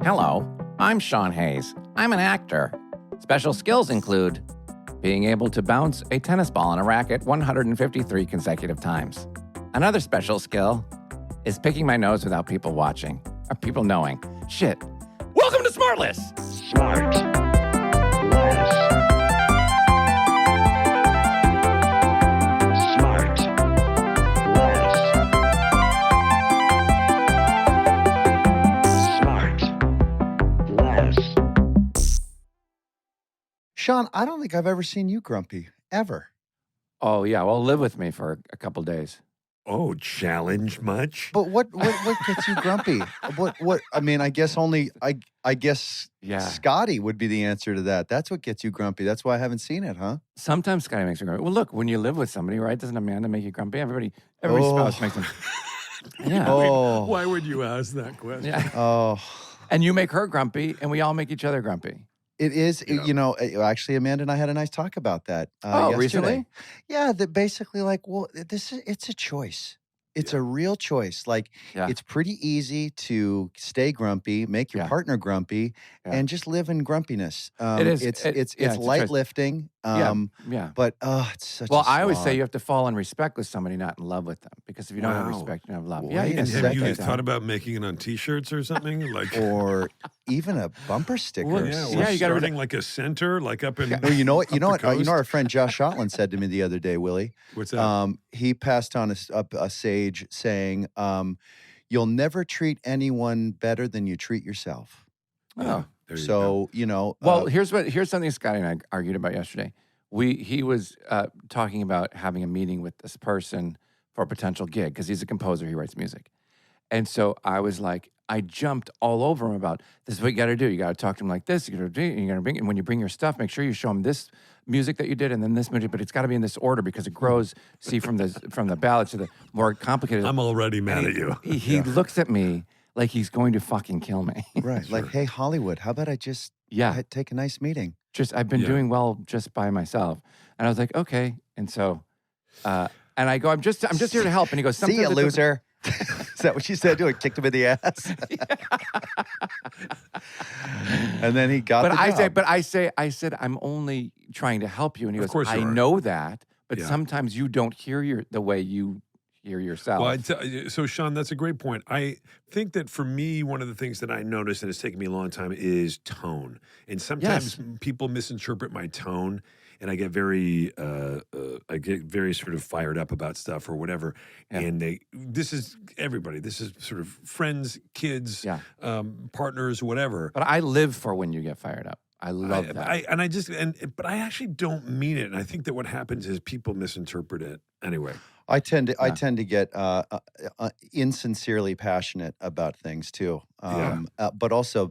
Hello, I'm Sean Hayes. I'm an actor. Special skills include being able to bounce a tennis ball on a racket 153 consecutive times. Another special skill is picking my nose without people watching or people knowing. Shit. Welcome to SmartLess. SmartLess. Sean, I don't think I've ever seen you grumpy, ever. Oh, yeah. Well, live with me for a couple days. Oh, challenge much? But what gets you grumpy? What? I mean, I guess Scotty would be the answer to that. That's what gets you grumpy. That's why I haven't seen it, huh? Sometimes Scotty makes me grumpy. Well, look, when you live with somebody, right? Doesn't Amanda make you grumpy? Everybody spouse makes them. Yeah. Oh. Why would you ask that question? Yeah. Oh. And you make her grumpy, and we all make each other grumpy. It is, actually, Amanda and I had a nice talk about that yesterday. Recently? Yeah, that basically it's a choice. It's a real choice. It's pretty easy to stay grumpy, make your partner grumpy, and just live in grumpiness. It is. It's light lifting. But it's such a I always say slog. you have to fall in respect with somebody, not in love with them. Because if you don't have respect, you don't have love. Wait Yeah, you a can second. Have you thought about making it on T-shirts or something? Or even a bumper sticker. Yeah, you gotta starting like a center, like up in. No, you know what? coast? Our friend Josh Shotland said to me the other day, Willie. What's that? He passed on a sage saying, "You'll never treat anyone better than you treat yourself." Oh. There you So go. Well, here's something Scotty and I argued about yesterday. He was talking about having a meeting with this person for a potential gig because he's a composer. He writes music. And so I was like, I jumped all over him about this is what you got to do. You got to talk to him like this. You're going to bring, and when you bring your stuff, make sure you show him this music that you did and then this music, but it's got to be in this order because it grows. See, from the ballad to the more complicated. I'm already mad at you. He looks at me like he's going to fucking kill me. Right. Like, hey, Hollywood, how about I just take a nice meeting? I've been doing well just by myself. And I was like, okay. And so, and I go, I'm just here to help. And he goes, see ya, loser. Is that what she said to him? Kicked him in the ass. And then he got the job. I said, I'm only trying to help you. And he Of goes, course you I are. know that, but Yeah. sometimes you don't hear the way you hear yourself. Well, so Sean, that's a great point. I think that for me, one of the things that I noticed, and it's taken me a long time, is tone. And sometimes people misinterpret my tone, and I get very sort of fired up about stuff or whatever. Yeah. And this is everybody. This is sort of friends, kids, partners, whatever. But I live for when you get fired up. I love that. But I actually don't mean it. And I think that what happens is people misinterpret it anyway. I tend to get insincerely passionate about things too. But also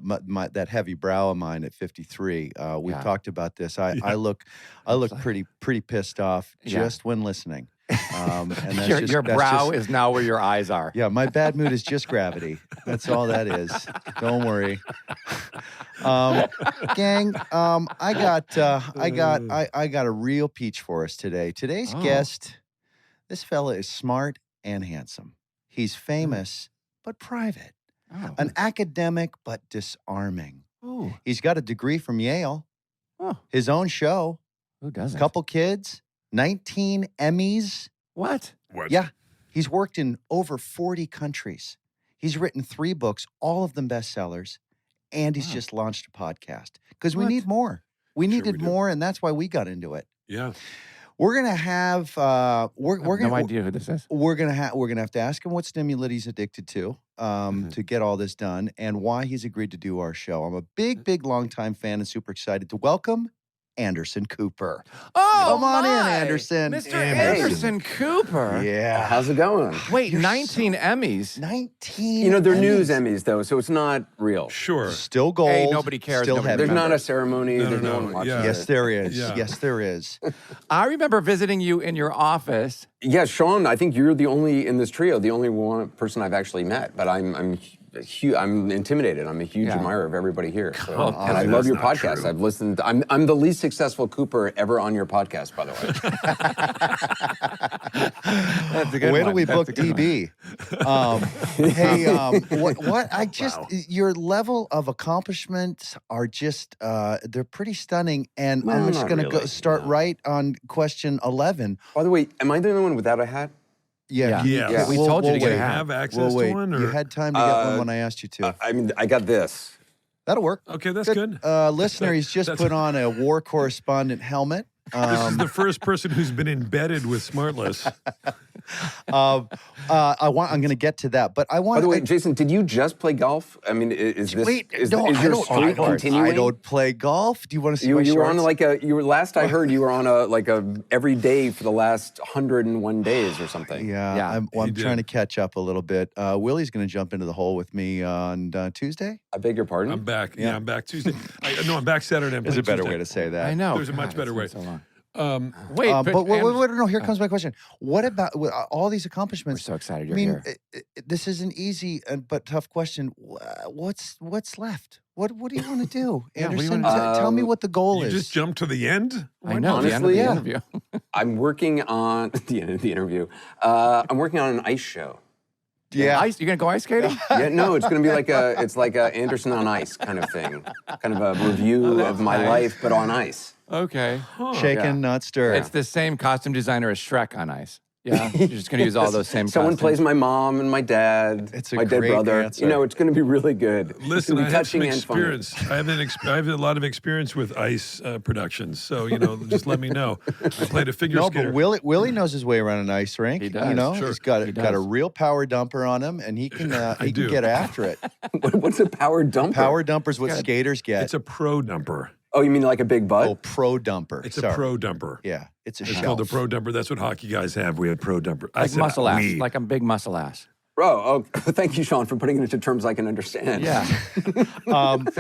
that heavy brow of mine at 53. We've talked about this. I look pretty pissed off just when listening. And that's your brow is now where your eyes are. Yeah, my bad mood is just gravity. That's all that is. Don't worry. Gang, I got a real peach for us today. Today's guest, this fella is smart and handsome. He's famous but private. Oh. An academic but disarming. Ooh. He's got a degree from Yale. Oh. His own show. Who doesn't? Couple kids. 19 Emmys. What? Yeah. He's worked in over 40 countries. He's written 3 books, all of them bestsellers, and he's just launched a podcast because we need more. We needed more, and that's why we got into it. Yeah. We're gonna have no idea who this is. We're gonna have to ask him what stimulant he's addicted to get all this done, and why he's agreed to do our show. I'm a big longtime fan and super excited to welcome Anderson Cooper. Oh, come on in, Anderson. Mr. Anderson Cooper. Yeah. How's it going? Wait, 19 Emmys. 19. You know, they're Emmys. news Emmys, though, so it's not real. Sure. Still gold. Hey, nobody cares. Still Nobody heavy. There's not remembers. a ceremony. There's no one watching yeah. it. Yes, there is. Yeah. Yes, there is. I remember visiting you in your office. Yeah, Sean, I think you're the only, in this trio, the only one person I've actually met, but I'm I'm intimidated. I'm a huge admirer of everybody here. So, and I That's love your not podcast. true. I've listened. I'm the least successful Cooper ever on your podcast, by the That's a good Where one. do we That's book a good one. DB? What I just your level of accomplishments are just they're pretty stunning, and Well, I'm just not going to really, start right on question 11. By the way, am I the only one without a hat? Yeah, Yeah. We told you to get Do a you hat. have access We'll to wait. one? You Or? had time to get one when I asked you to. I mean, I got this. That'll work. Okay, that's good. Listener, he's just put on a war correspondent helmet. This is the first person who's been embedded with SmartLess. I'm going to get to that, but I want. By the way, Jason, did you just play golf? I mean, is this is your streak continuing? I don't play golf. Do you want to see my You were shorts? on last I heard you were on a every day for the last 101 days or something. Yeah. I'm trying to catch up a little bit. Willie's going to jump into the hole with me on Tuesday. I beg your pardon? I'm back. Yeah, I'm back Tuesday. I'm back Saturday. I'm There's a playing better Tuesday. way to say that. I know. There's a much better way. So long. Wait, no. Here comes my question. What about all these accomplishments? We're so excited you're here. this is an easy but tough question. What's left? What do you want to do, Anderson? Tell me what the goal is. You just jump to the end? I know. Honestly, the end of the interview. I'm working on the end of the interview. I'm working on an ice show. Yeah. Ice? You're going to go ice skating? Yeah, no, it's going to be like a Anderson on Ice kind of thing, kind of a review of my life, but on ice. Okay. Shaken, not stirred. It's the same costume designer as Shrek on ice. Yeah, you're just going to use all those same Someone costumes. plays my mom and my dad, It's a my dead great brother. answer. You know, it's going to be really good. Listen, I it's have going to some be touching and funny. experience. I have a lot of experience with ice productions. So, just let me know. I played a figure skater. But Willie knows his way around an ice rink. He does. You know, Sure. he's got He a does. real power dumper on him, and he can do. get after it. What's a power dumper? Power dumper's what skaters get. It's a pro dumper. Oh, you mean like a big butt? Oh, pro dumper. It's Sorry. a pro dumper. Yeah, it's a It's shelf. called a pro dumper. That's what hockey guys have. We had pro dumper. I Like said muscle ass. we. Like a big muscle ass. Oh, thank you, Sean, for putting it into terms I can understand. Yeah.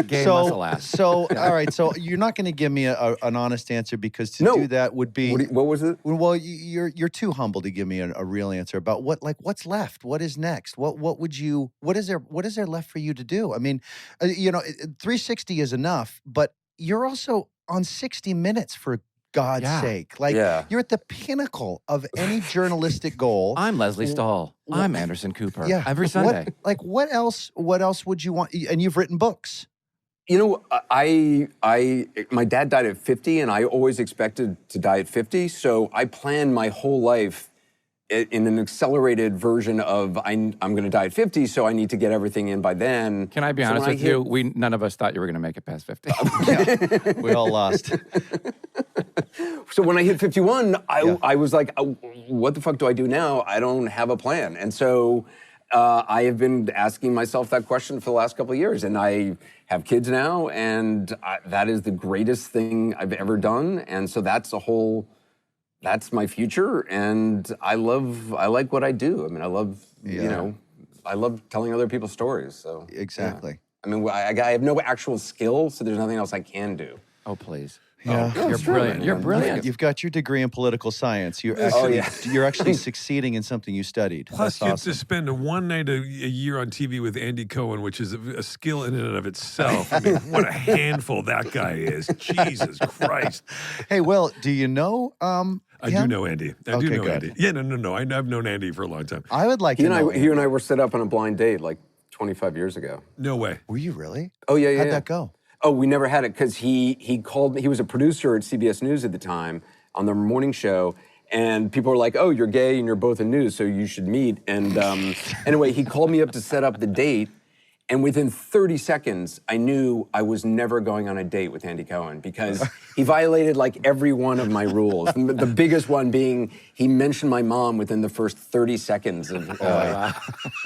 Gay muscle ass. All right. So you're not going to give me an honest answer because to do that would be. What was it? Well, you're too humble to give me a real answer about what's left. What is next? What is there left for you to do? I mean, 360 is enough, but you're also on 60 Minutes for God's sake. You're at the pinnacle of any journalistic goal. I'm Leslie Stahl. I'm Anderson Cooper. Yeah. Every Sunday. What else would you want? And you've written books. You know, my dad died at 50, and I always expected to die at 50. So I planned my whole life in an accelerated version of I'm going to die at 50, so I need to get everything in by then. Can I be honest with you? None of us thought you were going to make it past 50. Yeah, we all lost. So when I hit 51, I was like, what the fuck do I do now? I don't have a plan. And so I have been asking myself that question for the last couple of years. And I have kids now, and that is the greatest thing I've ever done. And so that's my future. And I like what I do. I mean, I love telling other people's stories. So exactly. Yeah. I mean, I have no actual skill, so there's nothing else I can do. Oh, please. Yeah. You're brilliant. You're brilliant. You've got your degree in political science. You're actually succeeding in something you studied. Plus, That's you have awesome. to spend one night a year on TV with Andy Cohen, which is a skill in and of itself. I mean, what a handful that guy is. Jesus Christ. Hey, Will, do you know I do know Andy. I do know good. Andy. Yeah, no. I've known Andy for a long time. I would like to know. He and I were set up on a blind date like 25 years ago. No way. Were you really? Oh, yeah. How'd that go? Oh, we never had it because he called me. He was a producer at CBS News at the time on their morning show. And people were like, oh, you're gay and you're both in news, so you should meet. And anyway, he called me up to set up the date. And within 30 seconds, I knew I was never going on a date with Andy Cohen because he violated like every one of my rules. The biggest one being he mentioned my mom within the first 30 seconds.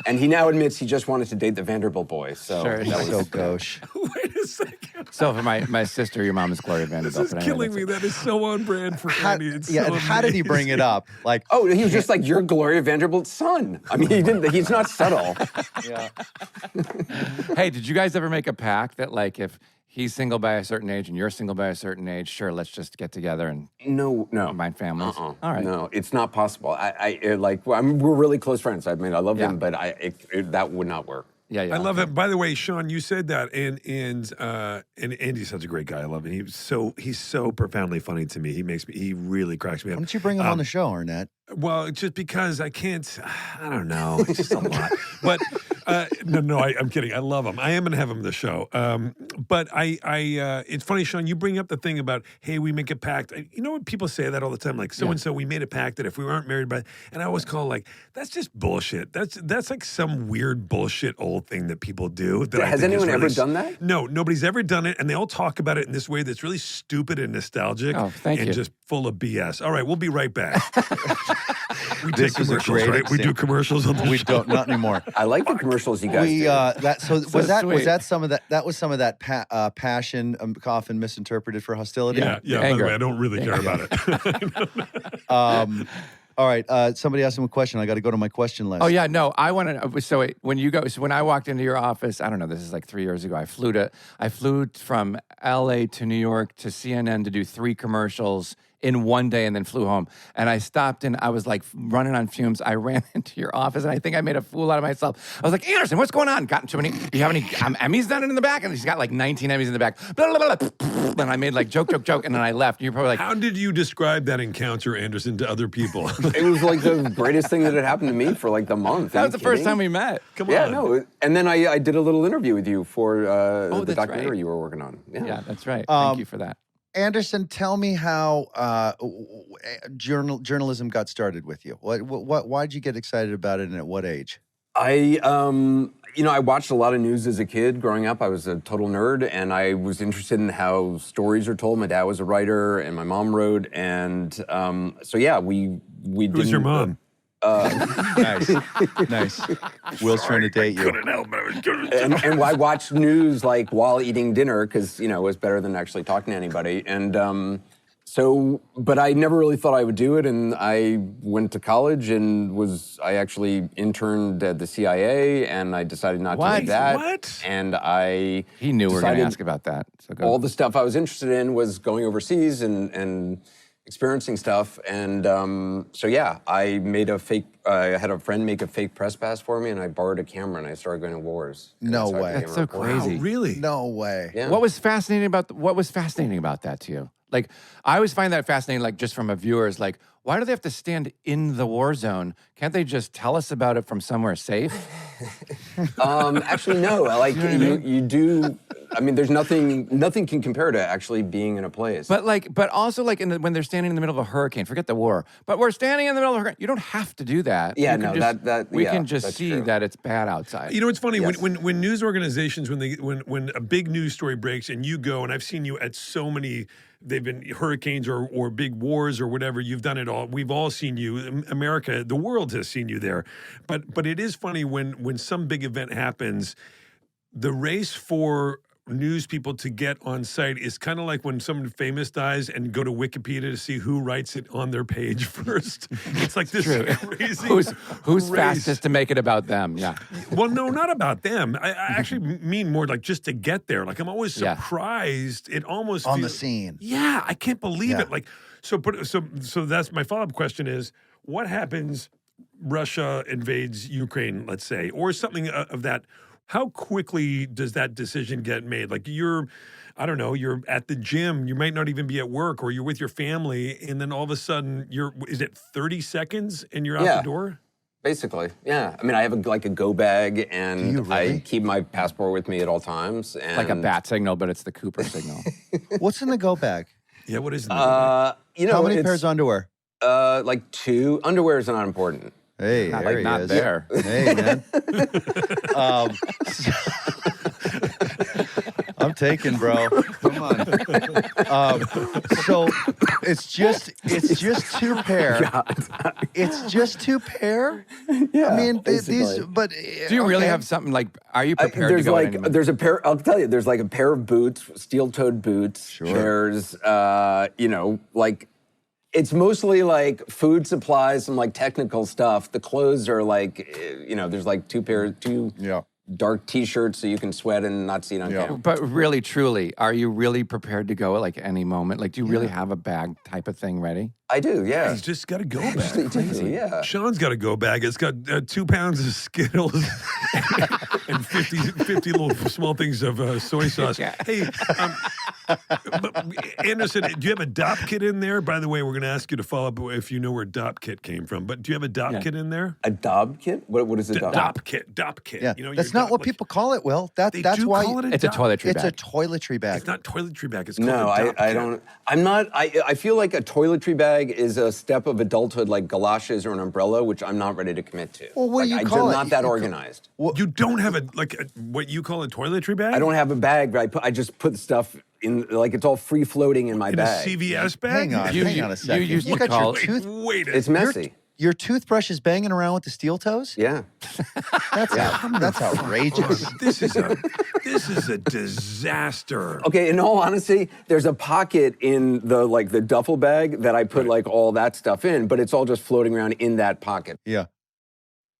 And he now admits he just wanted to date the Vanderbilt boys. So Sure. that was So gauche. Wait a second. So for my sister, your mom is Gloria Vanderbilt. This is killing me. That is so on brand for Andy. It's so and how did he bring it up? Like, oh, he was just like, you're Gloria Vanderbilt's son. I mean, he's not subtle. yeah. Hey, did you guys ever make a pact that like if he's single by a certain age and you're single by a certain age, sure, let's just get together and No. combine families? All right. No, it's not possible. We're really close friends. I mean, I love him, but that would not work. Yeah, I love it. By the way, Sean, you said that, and Andy's such a great guy. I love him. He's so profoundly funny to me. He really cracks me up. Why don't you bring him on the show, Arnett? Well, just because I can't. I don't know. It's just a lot. But no, I'm kidding. I love him. I am going to have him on the show. But it's funny, Sean. You bring up the thing about, hey, we make a pact. You know what people say that all the time, like so and so. We made a pact that if we weren't married by, and I always call like that's just bullshit. That's like some weird bullshit old thing that people do. Has anyone ever done that? No, nobody's ever done it, and they all talk about it in this way that's really stupid and nostalgic, and just full of BS. All right, we'll be right back. We take commercials, right? We do commercials on the show. We don't, not anymore. I like the commercials you guys do. Was that some of that? That was some of that passion, often misinterpreted for hostility. Yeah. By the way, I don't really care about it. All right. Somebody asked him a question. I got to go to my question list. Oh yeah, no. I want to. So when I walked into your office, I don't know. This is like 3 years ago. I flew from L.A. to New York to CNN to do 3 commercials in one day and then flew home. And I stopped and I was like running on fumes. I ran into your office and I think I made a fool out of myself. I was like, Anderson, what's going on? Gotten too many, do you have any Emmys done in the back? And he's got like 19 Emmys in the back. Blah, blah, blah, blah. And I made like joke. And then I left. And you're probably like, how did you describe that encounter, Anderson, to other people? It was like the greatest thing that had happened to me for like the month. That was the first time we met. Come on. Yeah, no. And then I did a little interview with you for the documentary you were working on. Yeah, that's right. Thank you for that. Anderson, tell me how journalism got started with you. Why'd you get excited about it, and at what age? I watched a lot of news as a kid growing up. I was a total nerd, and I was interested in how stories are told. My dad was a writer, and my mom wrote, and we. Who's your mom? Nice. Will's trying to date you. Couldn't help it. And I watched news like while eating dinner because it was better than actually talking to anybody. And but I never really thought I would do it. And I went to college and I actually interned at the CIA, and I decided not to do that. What? And he knew we were going to ask about that. So all the stuff I was interested in was going overseas and experiencing stuff, and I made I had a friend make a fake press pass for me, and I borrowed a camera, and I started going to wars. No way! That's so crazy. Wow, really? No way. Yeah. What was fascinating about that to you? Like, I always find that fascinating. Like, just from a viewer, is like, why do they have to stand in the war zone? Can't they just tell us about it from somewhere safe? Actually, no. Like you do. I mean, there's nothing can compare to actually being in a place. But also when they're standing in the middle of a hurricane, forget the war. But we're standing in the middle of a hurricane. You don't have to do that. Yeah, we can just see true. that it's bad outside. You know, it's funny Yes. when news organizations when a big news story breaks and you go, and I've seen you at so many. They've been hurricanes or big wars or whatever. You've done it all. We've all seen you. America, the world has seen you there. But it is funny when some big event happens, the race for news people to get on site is kind of like when someone famous dies and go to Wikipedia to see who writes it on their page first. It's like this crazy who's race. fastest to make it about them? Yeah. Well, no, not about them. I actually mean more like just to get there. Like I'm always surprised. It almost on the scene. Yeah, I can't believe it. Like so that's my follow-up question is what happens? Russia invades Ukraine, let's say, or something of that. How quickly does that decision get made? Like you're at the gym, you might not even be at work, or you're with your family, and then all of a sudden is it 30 seconds and you're out the door? Basically, yeah. I mean, I have a go bag, and Do you really? I keep my passport with me at all times. And Like a bat signal, but it's the Cooper signal. What's in the go bag? Yeah, what is it? How many pairs of underwear? Like 2. Underwear is not important. Hey, Not there like he not is. there. Hey, man. I'm taking, bro. Come on. So it's just 2 pair. It's just 2 pair. Yeah, I mean, basically. Do you really have something like? Are you prepared to go? There's a pair. I'll tell you. There's like a pair of boots, steel-toed boots. Sure. There's it's mostly like food supplies, some like technical stuff. The clothes are like, there's like 2 dark T-shirts so you can sweat and not see it on camera. But really, truly, are you really prepared to go at like any moment? Like, do you really have a bag type of thing ready? I do, yeah. He's just got a go bag. Actually do, yeah. Sean's got a go bag. It's got 2 pounds of Skittles and 50 little small things of soy sauce. Yeah. Hey, Anderson, do you have a DOP kit in there? By the way, we're going to ask you to follow up if you know where DOP kit came from. But do you have a DOP kit in there? A DOP kit? What is a DOP? DOP kit. Yeah, You know, that's not what people call it, Will. That's why It's a toiletry it's bag. a toiletry bag. It's not toiletry bag. It's called No, a DOP I kit. don't. I'm not. I feel like a toiletry bag is a step of adulthood, like galoshes or an umbrella, which I'm not ready to commit to. Well, what do you I'm call it? not that organized. You don't have what you call a toiletry bag? I don't have a bag, but I just put stuff in, like it's all free floating in my in bag. a CVS bag? Hang on a second. you used to got call your it- tooth. Wait a It's messy. Your toothbrush is banging around with the steel toes? Yeah. That's outrageous. This is a disaster. Okay, in all honesty, there's a pocket in the duffel bag that I put like all that stuff in, but it's all just floating around in that pocket. Yeah.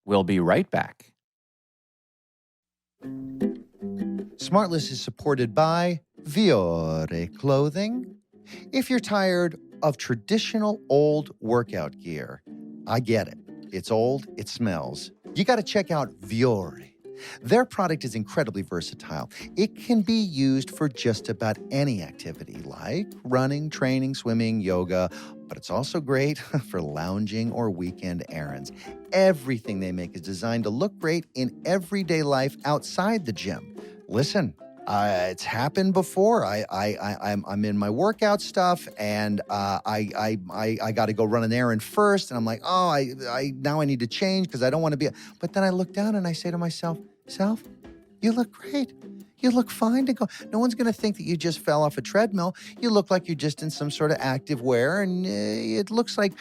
We'll be right back. SmartLess is supported by Fiore Clothing. If you're tired of traditional old workout gear, I get it. It's old, it smells. You got to check out Fiore. Their product is incredibly versatile. It can be used for just about any activity like running, training, swimming, yoga, but it's also great for lounging or weekend errands. Everything they make is designed to look great in everyday life outside the gym. Listen, it's happened before. I'm in my workout stuff, and I got to go run an errand first, and I'm like, oh, I now I need to change because I don't want to be. But then I look down and I say to myself, Self, you look great. You look fine to go. No one's going to think that you just fell off a treadmill. You look like you're just in some sort of active wear, and it looks like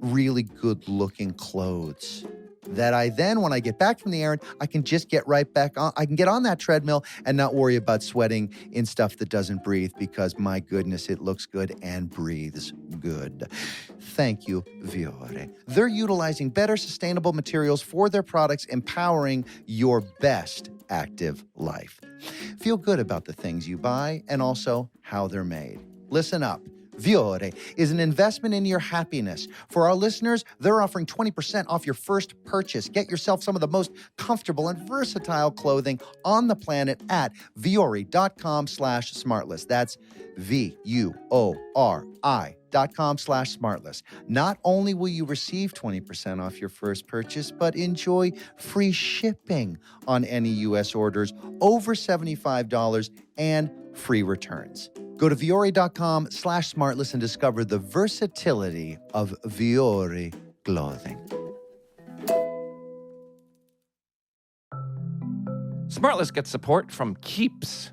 really good-looking clothes. That I then, when I get back from the errand, I can just get right back on. I can get on that treadmill and not worry about sweating in stuff that doesn't breathe because, my goodness, it looks good and breathes good. Thank you, Fiore. They're utilizing better sustainable materials for their products, empowering your best active life. Feel good about the things you buy and also how they're made. Listen up. Fiore is an investment in your happiness. For our listeners, they're offering 20% off your first purchase. Get yourself some of the most comfortable and versatile clothing on the planet at Fiore.com/smartless. That's VUORI.com/smartless. Not only will you receive 20% off your first purchase, but enjoy free shipping on any U.S. orders over $75 and free returns. Go to Fiore.com/smartless and discover the versatility of Fiore clothing. SmartLess gets support from Keeps.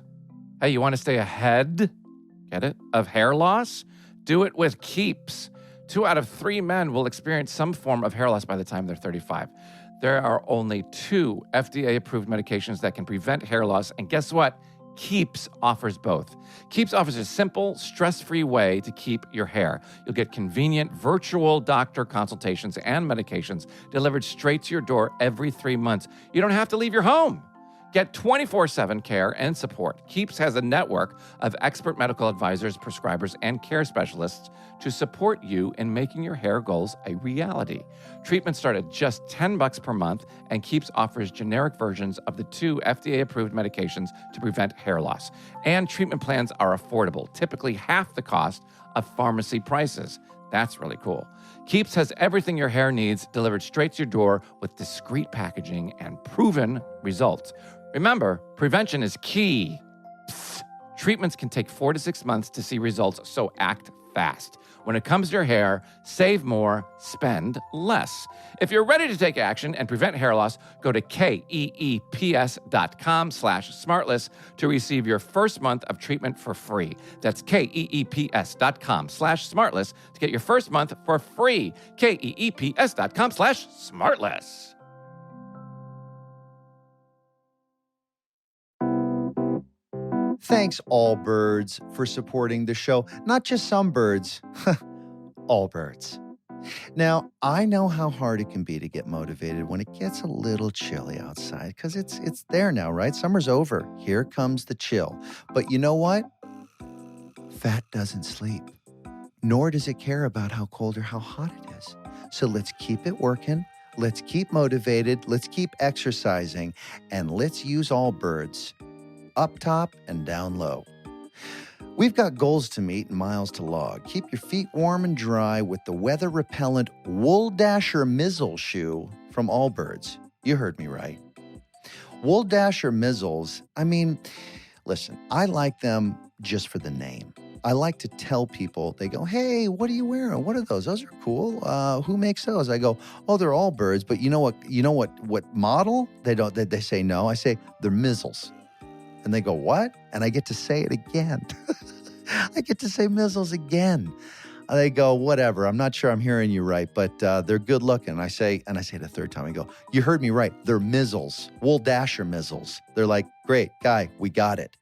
Hey, you want to stay ahead? Get it? Of hair loss? Do it with Keeps. 2 out of 3 men will experience some form of hair loss by the time they're 35. There are only 2 FDA-approved medications that can prevent hair loss, and guess what? Keeps offers both. Keeps offers a simple, stress-free way to keep your hair. You'll get convenient virtual doctor consultations and medications delivered straight to your door every 3 months. You don't have to leave your home. Get 24/7 care and support. Keeps has a network of expert medical advisors, prescribers, and care specialists to support you in making your hair goals a reality. Treatments start at just $10 per month, and Keeps offers generic versions of the 2 FDA-approved medications to prevent hair loss. And treatment plans are affordable, typically half the cost of pharmacy prices. That's really cool. Keeps has everything your hair needs delivered straight to your door with discreet packaging and proven results. Remember, prevention is key. Psst. Treatments can take 4 to 6 months to see results, so act fast. When it comes to your hair, save more, spend less. If you're ready to take action and prevent hair loss, go to KEEPS.com/smartless to receive your first month of treatment for free. That's KEEPS.com/smartless to get your first month for free. KEEPS.com/smartless. Thanks, all birds, for supporting the show. Not just some birds, all birds. Now, I know how hard it can be to get motivated when it gets a little chilly outside, because it's there now, right? Summer's over. Here comes the chill. But you know what? Fat doesn't sleep. nor does it care about how cold or how hot it is. So let's keep it working. Let's keep motivated. Let's keep exercising. And let's use Allbirds, up top and down low. We've got goals to meet and miles to log. Keep your feet warm and dry with the weather-repellent Wool Dasher Mizzle shoe from Allbirds. You heard me right. Wool Dasher Mizzles, listen, I like them just for the name. I like to tell people, they go, hey, what are you wearing? What are those? Those are cool. Who makes those? I go, oh, they're Allbirds, but you know what model? They say no. I say, they're Mizzles. And they go, what? And I get to say it again. I get to say Mizzles again. They go, whatever. I'm not sure I'm hearing you right, but they're good looking. And I say it a third time. I go, you heard me right. They're Mizzles, Wool Dasher Mizzles. They're like, great, guy, we got it.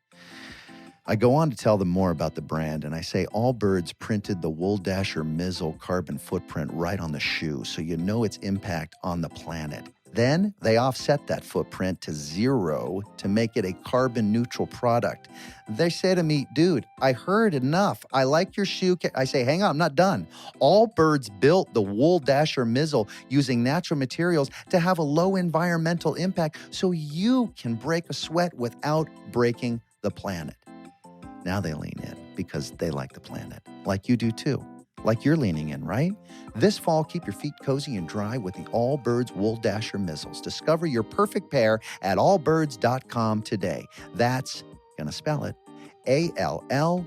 I go on to tell them more about the brand, and I say Allbirds printed the Wool Dasher Mizzle carbon footprint right on the shoe, so you know its impact on the planet. Then they offset that footprint to 0 to make it a carbon neutral product. They say to me, dude, I heard enough. I like your shoe. I say, hang on, I'm not done. Allbirds built the Wool Dasher Mizzle using natural materials to have a low environmental impact so you can break a sweat without breaking the planet. Now they lean in because they like the planet, like you do too. Like you're leaning in, right? This fall, keep your feet cozy and dry with the Allbirds Wool Dasher Mizzles. Discover your perfect pair at allbirds.com today. That's, gonna spell it, ALLBIRDS.com.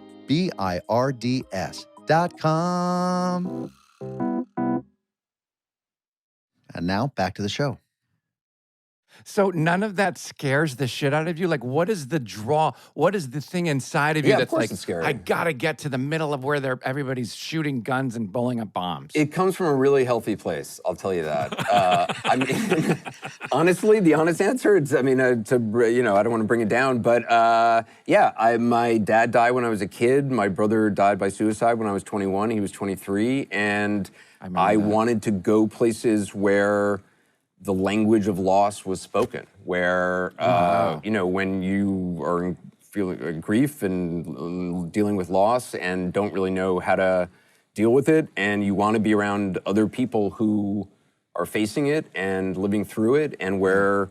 And now back to the show. So none of that scares the shit out of you? Like, what is the draw? What is the thing inside of you that's like, scary. I gotta get to the middle of where everybody's shooting guns and blowing up bombs? It comes from a really healthy place, I'll tell you that. Honestly, the honest answer, I don't want to bring it down, but my dad died when I was a kid. My brother died by suicide when I was 21. He was 23, and I wanted to go places where the language of loss was spoken, where, when you are feeling grief and dealing with loss and don't really know how to deal with it, and you want to be around other people who are facing it and living through it, and where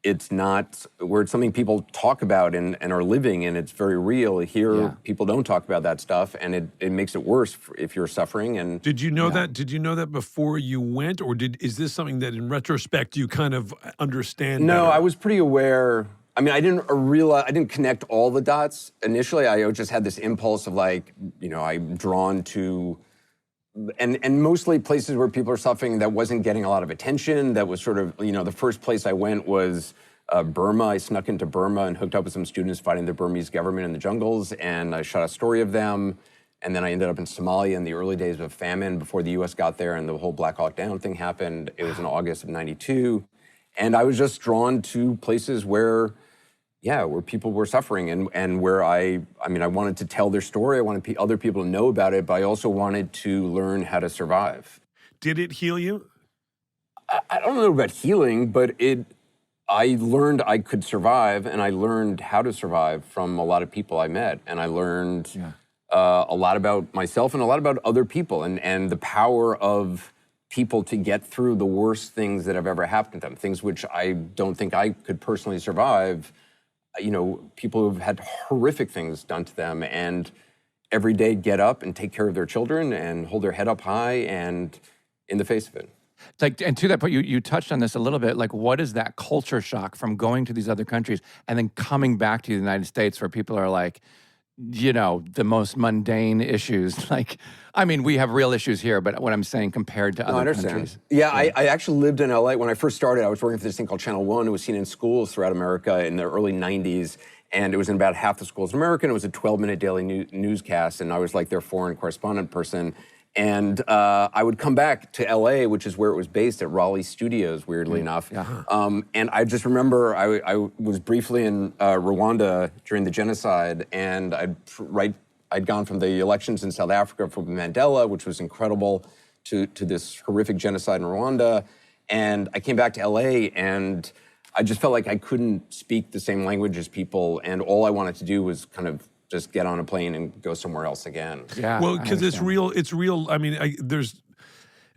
it's something people talk about and are living, and it's very real. Here, people don't talk about that stuff, and it makes it worse if you're suffering. And did you know that? Did you know that before you went, or is this something that, in retrospect, you kind of understand? No, better? I was pretty aware. I didn't connect all the dots initially. I just had this impulse of I'm drawn to. And mostly places where people are suffering that wasn't getting a lot of attention, that was sort of, the first place I went was Burma. I snuck into Burma and hooked up with some students fighting the Burmese government in the jungles, and I shot a story of them. And then I ended up in Somalia in the early days of famine before the U.S. got there and the whole Black Hawk Down thing happened. It was in August of '92. And I was just drawn to places where people were suffering, and where I wanted to tell their story. I wanted other people to know about it, but I also wanted to learn how to survive. Did it heal you? I don't know about healing, but I learned I could survive, and I learned how to survive from a lot of people I met, and I learned a lot about myself and a lot about other people, and the power of people to get through the worst things that have ever happened to them, things which I don't think I could personally survive. People who've had horrific things done to them, and every day get up and take care of their children and hold their head up high and in the face of it. And to that point, you touched on this a little bit. Like, what is that culture shock from going to these other countries and then coming back to the United States, where people are like, the most mundane issues? We have real issues here, but what I'm saying compared to other countries. Yeah, I actually lived in LA. When I first started, I was working for this thing called Channel 1. It was seen in schools throughout America in the early 90s. And it was in about half the schools in America. And it was a 12-minute daily newscast. And I was like their foreign correspondent person. And I would come back to LA, which is where it was based, at Raleigh Studios, weirdly enough. And I just remember I was briefly in Rwanda during the genocide, and I'd gone from the elections in South Africa from Mandela, which was incredible, to this horrific genocide in Rwanda. And I came back to LA, and I just felt like I couldn't speak the same language as people, and all I wanted to do was kind of just get on a plane and go somewhere else again. Yeah. Well, because it's real. It's real. I mean,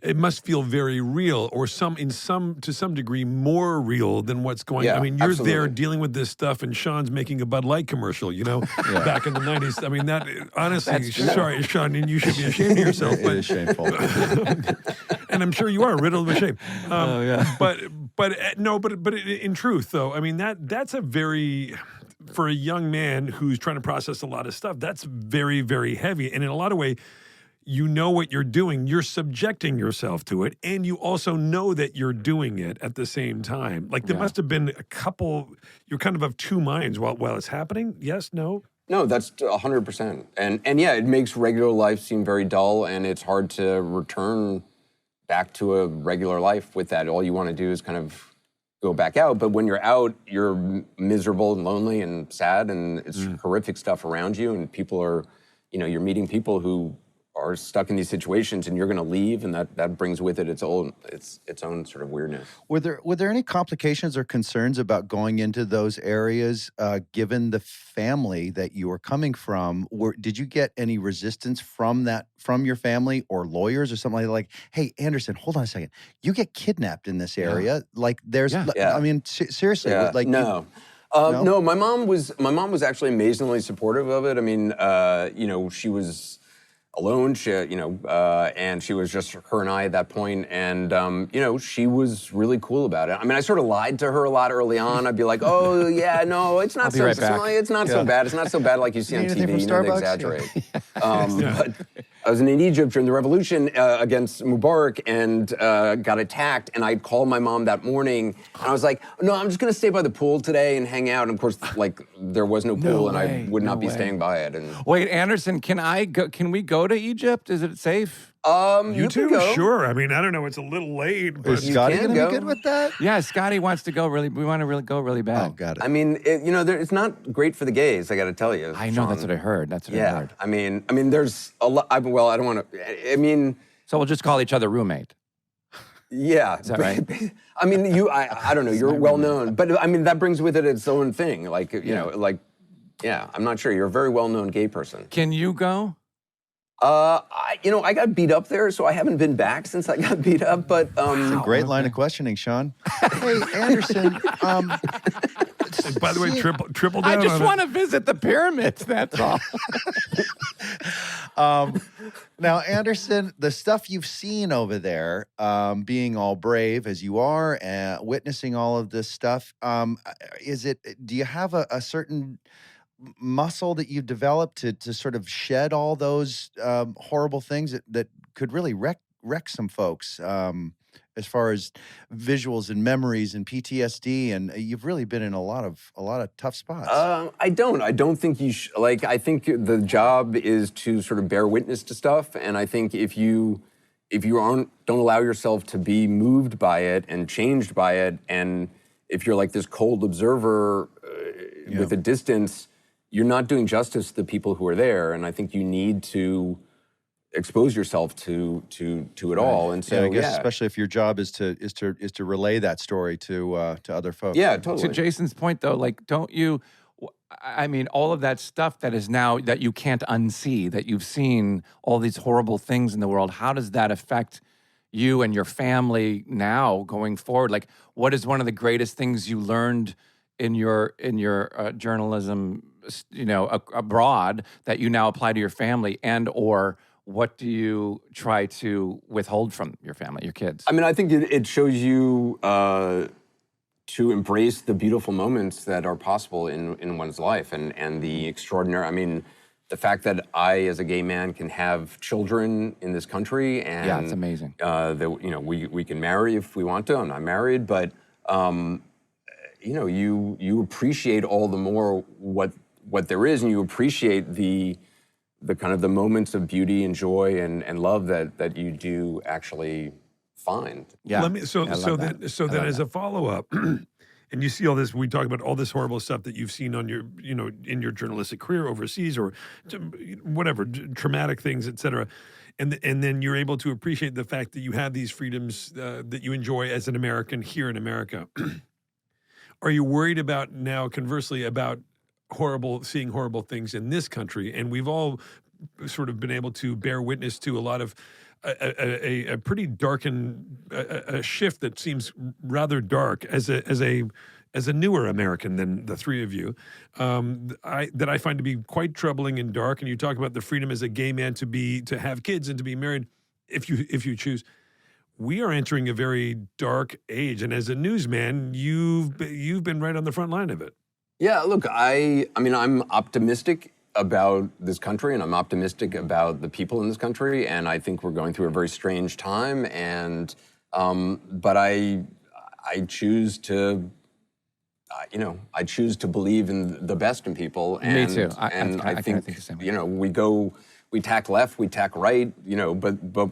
it must feel very real, or to some degree more real than what's going on. Yeah, I mean, you're absolutely. there dealing with this stuff, and Sean's making a Bud Light commercial, back in the 90s. I mean, that honestly, sorry, Sean, and you should be ashamed of yourself. It is shameful. And I'm sure you are riddled with shame. But in truth, though, I mean, that's a very, for a young man who's trying to process a lot of stuff, that's very, very heavy. And in a lot of ways, you know what you're doing, you're subjecting yourself to it, and you also know that you're doing it at the same time. Like there must have been a couple, you're kind of two minds while it's happening. Yes, no? No, that's 100%. And yeah, it makes regular life seem very dull, and it's hard to return back to a regular life with that. All you want to do is kind of go back out. But when you're out, you're miserable and lonely and sad, and it's horrific stuff around you, and people are, you're meeting people who are stuck in these situations, and you're going to leave, and that brings with it its own sort of weirdness. Were there any complications or concerns about going into those areas, given the family that you were coming from? Did you get any resistance from your family or lawyers or something like, hey, Anderson, hold on a second, you get kidnapped in this area? Like, there's, I mean, seriously, like no. No, my mom was actually amazingly supportive of it. I mean, she was alone, and she was just her and I at that point, and she was really cool about it. I mean, I sort of lied to her a lot early on. I'd be like, "Oh yeah, no, it's not so bad. It's not so bad. It's not so bad like you see on TV. They exaggerate." But I was in Egypt during the revolution against Mubarak and got attacked, and I called my mom that morning, and I was like, "No, I'm just going to stay by the pool today and hang out." And of course, like there was no pool, and I would not be staying by it. And wait, Anderson, can we go to Egypt? Is it safe? You too? Sure. I mean, I don't know. It's a little late, but is Scotty going to be good with that? Yeah, Scotty wants to go really. We want to go really bad. Oh, got it. I mean, it's not great for the gays. I got to tell you. I know. That's what I heard. I heard. I mean, there's a lot. I don't want to. I mean, so we'll just call each other roommate. Yeah. Is that right? I mean, I don't know. You're well known, but I mean that brings with it its own thing. Like I'm not sure. You're a very well known gay person. Can you go? I got beat up there, so I haven't been back since I got beat up. But it's a great line of questioning, Sean. Hey, Anderson. And by the way, triple down. I just want to visit the pyramids. That's all. Now, Anderson, the stuff you've seen over there, being all brave as you are, witnessing all of this stuff, do you have a certain muscle that you've developed to sort of shed all those horrible things that could really wreck some folks, as far as visuals and memories and PTSD, and you've really been in a lot of tough spots. I don't think you I think the job is to sort of bear witness to stuff, and I think if you don't allow yourself to be moved by it and changed by it, and if you're like this cold observer with a distance, you're not doing justice to the people who are there, and I think you need to expose yourself to it all. And so, I guess especially if your job is to relay that story to other folks. Yeah, totally. To Jason's point, though, like, don't you? I mean, all of that stuff that is now that you can't unsee, that you've seen all these horrible things in the world. How does that affect you and your family now going forward? Like, what is one of the greatest things you learned in your journalism, abroad that you now apply to your family, and or what do you try to withhold from your family, your kids? I mean, I think it shows you to embrace the beautiful moments that are possible in one's life, and the extraordinary. I mean, the fact that I, as a gay man, can have children in this country, and it's amazing. We can marry if we want to. I'm not married, but you appreciate all the more what there is, and you appreciate the kind of the moments of beauty and joy and love that you do actually find. Yeah. So then as a follow-up, and you see all this, we talk about all this horrible stuff that you've seen on your, in your journalistic career overseas or whatever, traumatic things, et cetera. And then you're able to appreciate the fact that you have these freedoms that you enjoy as an American here in America. Are you worried about now, conversely, about seeing horrible things in this country, and we've all sort of been able to bear witness to a lot of a pretty darkened a shift that seems rather dark as a newer American than the three of you, that I find to be quite troubling and dark. And you talk about the freedom as a gay man to have kids and to be married, if you choose. We are entering a very dark age, and as a newsman, you've been right on the front line of it. Yeah, look, I mean, I'm optimistic about this country, and I'm optimistic about the people in this country, and I think we're going through a very strange time. And but I choose to. I choose to believe in the best in people. And, Me too. I think the same way. we tack left, we tack right, but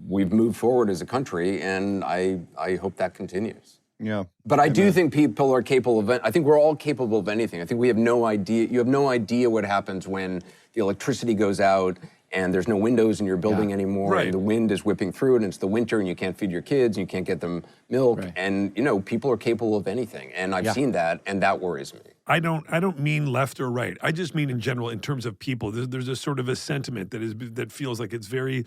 we've moved forward as a country, and I hope that continues. Yeah. But I do think people are capable of it. I think we're all capable of anything. I think we have no idea. You have no idea what happens when the electricity goes out and there's no windows in your building anymore, right. and the wind is whipping through it, and it's the winter, and you can't feed your kids, and you can't get them milk, Right. and people are capable of anything, and I've seen that, and that worries me. I don't mean left or right. I just mean in general, in terms of people. There's a sort of a sentiment that feels like it's very.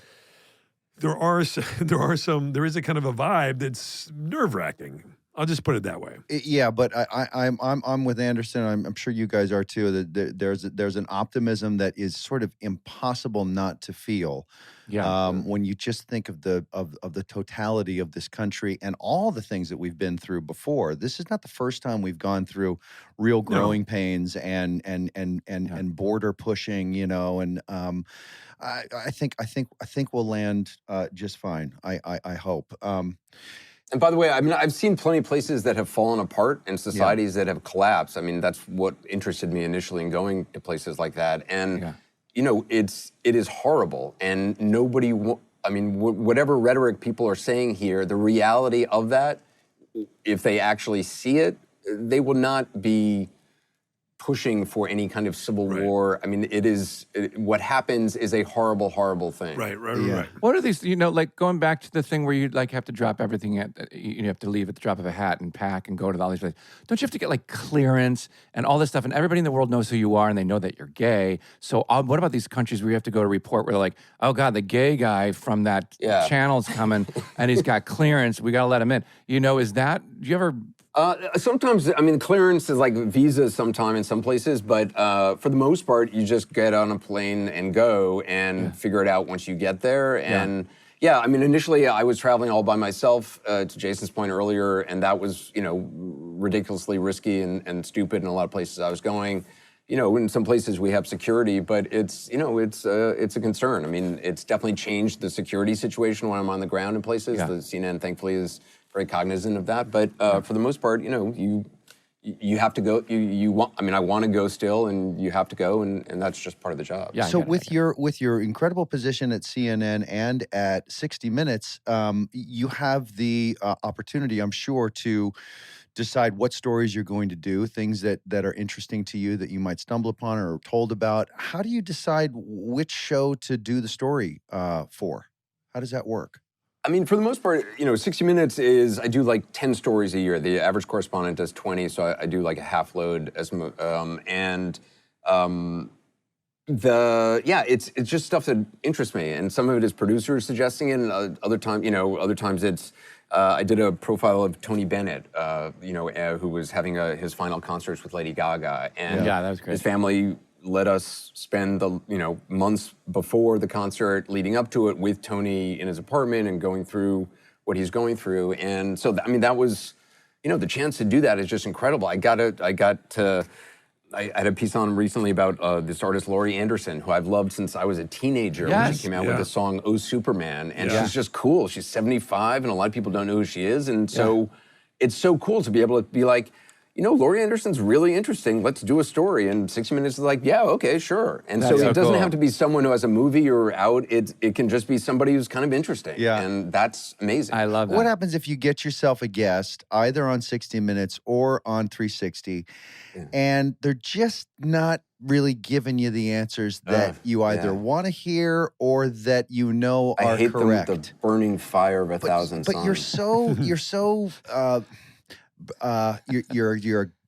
There is a kind of a vibe that's nerve-wracking. I'll just put it that way. Yeah, but I'm with Anderson. I'm sure you guys are too. That there's an optimism that is sort of impossible not to feel. Yeah. When you just think of the totality of this country and all the things that we've been through before. This is not the first time we've gone through real growing pains and border pushing. And I think we'll land just fine. I hope. And by the way, I mean, I've seen plenty of places that have fallen apart and societies that have collapsed. I mean, that's what interested me initially in going to places like that. And, it is horrible. And nobody, whatever rhetoric people are saying here, the reality of that, if they actually see it, they will not be pushing for any kind of civil war. I mean, what happens is a horrible, horrible thing. Right. What are these, like going back to the thing where you have to drop everything you have to leave at the drop of a hat and pack and go to all these places. Don't you have to get clearance and all this stuff? And everybody in the world knows who you are and they know that you're gay. So what about these countries where you have to go to report where they're like, oh God, the gay guy from that channel's coming and he's got clearance. We got to let him in. Do you ever... Sometimes, clearance is like visas sometime in some places, but for the most part, you just get on a plane and go and figure it out once you get there. And initially I was traveling all by myself, to Jason's point earlier, and that was, ridiculously risky and stupid in a lot of places I was going. In some places we have security, but it's a concern. I mean, it's definitely changed the security situation when I'm on the ground in places. The CNN, thankfully, is very cognizant of that. But for the most part, you have to go. I want to go still, and you have to go, and that's just part of the job. Yeah. So with your incredible position at CNN and at 60 Minutes, you have the opportunity, I'm sure, to decide what stories you're going to do, things that are interesting to you that you might stumble upon or told about. How do you decide which show to do the story for? How does that work? I mean, for the most part, 60 Minutes I do 10 stories a year. The average correspondent does 20, so I do a half load it's just stuff that interests me, and some of it is producers suggesting it, and other times it's I did a profile of Tony Bennett, who was having his final concerts with Lady Gaga, and that was great. His family let us spend the months before the concert leading up to it with Tony in his apartment and going through what he's going through, and so that was the chance to do that is just incredible. I had a piece on recently about this artist Laurie Anderson, who I've loved since I was a teenager when she came out with the song "Oh Superman," and she's just cool. She's 75, and a lot of people don't know who she is, and so it's so cool to be able to be like, Laurie Anderson's really interesting. Let's do a story. And 60 Minutes is like, yeah, okay, sure. And so it doesn't have to be someone who has a movie or out. It can just be somebody who's kind of interesting. Yeah. And that's amazing. I love that. What happens if you get yourself a guest, either on 60 Minutes or on 360, and they're just not really giving you the answers that you either want to hear or that are I hate correct? The burning fire of a thousand suns. But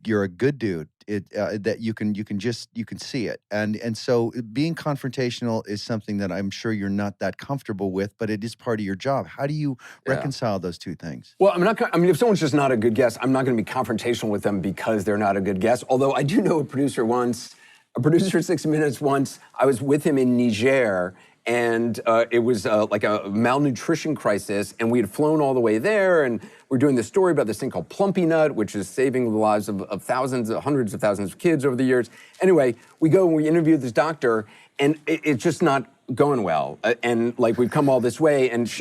you're a good dude, that you can see it, and so being confrontational is something that I'm sure you're not that comfortable with, but it is part of your job. How do you reconcile those two things? Well, if someone's just not a good guest, I'm not going to be confrontational with them because they're not a good guest. Although I do know a producer at 60 Minutes once, I was with him in Niger, and it was like a malnutrition crisis, and we had flown all the way there, and we're doing this story about this thing called Plumpy Nut, which is saving the lives of hundreds of thousands of kids over the years. Anyway, we go and we interview this doctor, and it's just not going well. And like, we've come all this way, and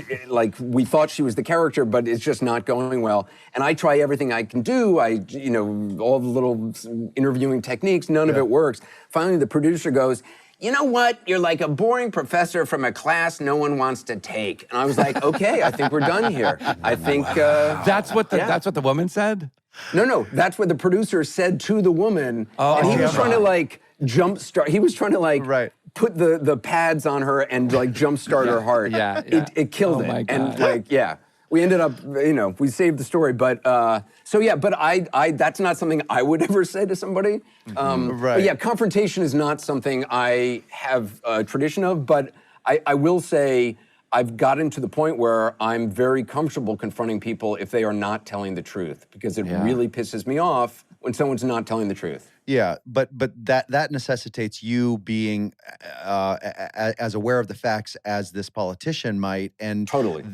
we thought she was the character, but it's just not going well. And I try everything I can do. All the little interviewing techniques, none of it works. Finally, the producer goes, "You know what? You're like a boring professor from a class no one wants to take." And I was like, okay, I think we're done here. I think that's what the woman said. No, that's what the producer said to the woman. And he was trying to jumpstart. He was trying to put the pads on her and jumpstart her heart. Yeah. It killed it. And we ended up, we saved the story, but I that's not something I would ever say to somebody. But yeah, confrontation is not something I have a tradition of, but I will say I've gotten to the point where I'm very comfortable confronting people if they are not telling the truth, because it really pisses me off when someone's not telling the truth. Yeah, but that necessitates you being as aware of the facts as this politician might, and totally.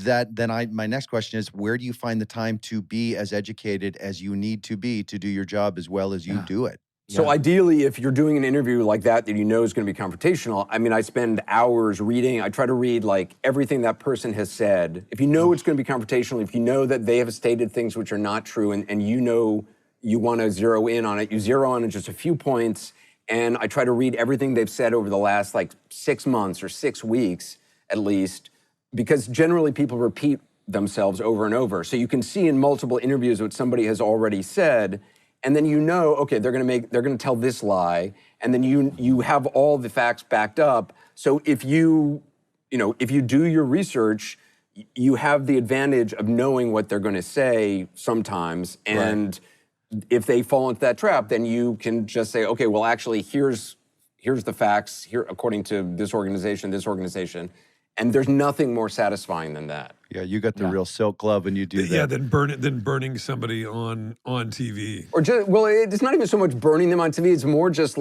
My next question is, where do you find the time to be as educated as you need to be to do your job as well as you do it? So ideally, if you're doing an interview like that you know is going to be confrontational, I spend hours reading. I try to read everything that person has said. If you know it's going to be confrontational, if you know that they have stated things which are not true, and you want to zero in on it, you zero on just a few points, and I try to read everything they've said over the last 6 months or 6 weeks at least, because generally people repeat themselves over and over. So you can see in multiple interviews what somebody has already said, and then okay, they're going to tell this lie, and then you have all the facts backed up. So if you do your research, you have the advantage of knowing what they're going to say sometimes, and if they fall into that trap, then you can just say, okay, well, actually, here's the facts here according to this organization, and there's nothing more satisfying than that. Yeah, you got the real silk glove when you do that. Yeah, than burning somebody on TV. Or it's not even so much burning them on TV. It's more just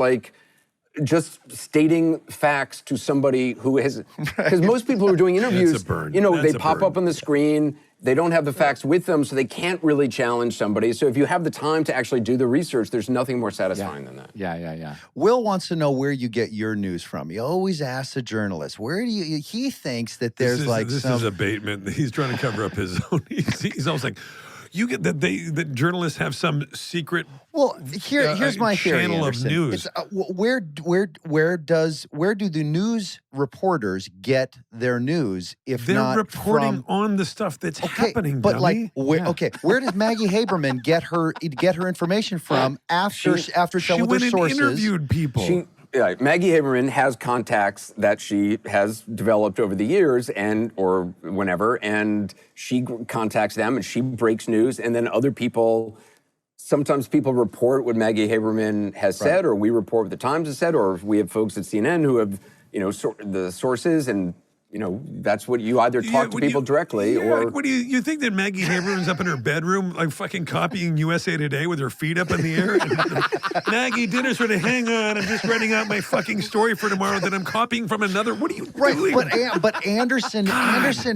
stating facts to somebody who has, because most people who are doing interviews, they pop up on the screen. They don't have the facts with them, so they can't really challenge somebody. So if you have the time to actually do the research, there's nothing more satisfying than that. Yeah. Will wants to know where you get your news from. He always asks a journalist, he thinks that there's This is a Bateman. He's trying to cover up his own. He's always like, you get that journalists have some secret. Well, here's my theory, channel Anderson. of news. Where do the news reporters get their news if they're not reporting from, on the stuff that's happening? But dummy. where does Maggie Haberman get her information from after some of their sources? She went and interviewed people. Maggie Haberman has contacts that she has developed over the years or whenever, and she contacts them and she breaks news, and then other people, sometimes people report what Maggie Haberman has said, or we report what the Times has said, or we have folks at CNN who have, the sources, and that's what you either talk to people directly or. What do you think that Maggie Haberman's up in her bedroom, fucking copying USA Today with her feet up in the air? Maggie, dinner's ready. Hang on, I'm just writing out my fucking story for tomorrow that I'm copying from another. What are you doing? But Anderson